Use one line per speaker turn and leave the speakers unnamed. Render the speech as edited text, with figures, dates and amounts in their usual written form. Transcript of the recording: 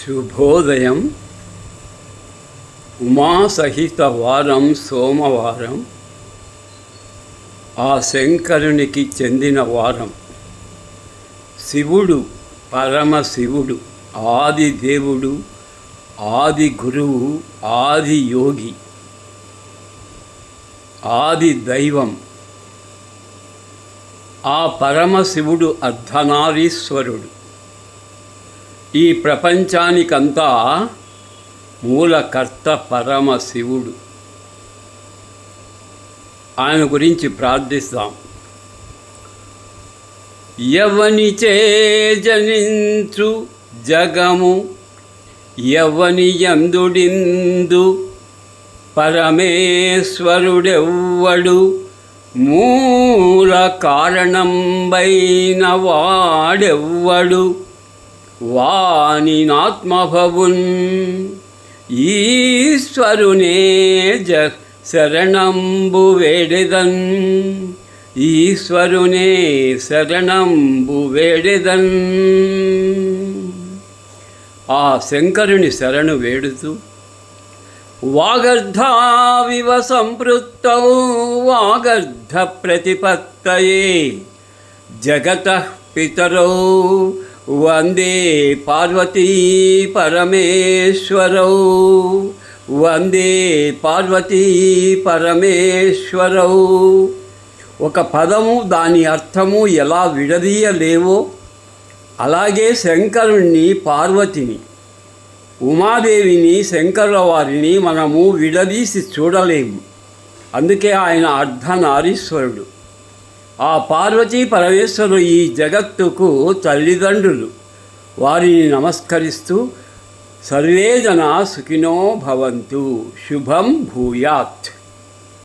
శుభోదయం. ఉమాసహిత వారం సోమవారం, ఆ శంకరునికి చెందిన వారం. శివుడు పరమశివుడు, ఆది దేవుడు, ఆది గురువు, ఆది యోగి, ఆది దైవం. ఆ పరమశివుడు అర్ధనారీశ్వరుడు. ఈ ప్రపంచానికంతా మూలకర్త పరమశివుడు. ఆయన గురించి ప్రార్థిస్తాం. ఎవనిచే జనించు జగము, ఎవని యందుడిందు పరమేశ్వరుడెవ్వడు, మూల కారణంబైన వాడెవ్వడు, వానినాత్మభవున్ ఈశ్వరునే శరణంబు వేడెదన్, ఈశ్వరునే శరణంబు వేడెదన్. ఆ శంకరుని శరణు వేడుతూ, వాగర్ధావివ సంపృక్తౌ వాగర్ధ ప్రతిపత్తయే జగతః పితరౌ వందే పార్వతీ పరమేశ్వరౌ, వందే పార్వతీ పరమేశ్వరౌ. ఒక పదము దాని అర్థము ఎలా విడదీయలేవో, అలాగే శంకరుణ్ణి, పార్వతిని, ఉమాదేవిని, శంకరుల వారిని మనము విడదీసి చూడలేము. అందుకే ఆయన అర్ధనారీశ్వరుడు. ఆ పార్వతీ పరమేశ్వరుడు ఈ జగత్తుకు తల్లిదండ్రులు. వారిని నమస్కరిస్తూ సర్వే జనా సుఖినో భవంతు, శుభం భూయాత్.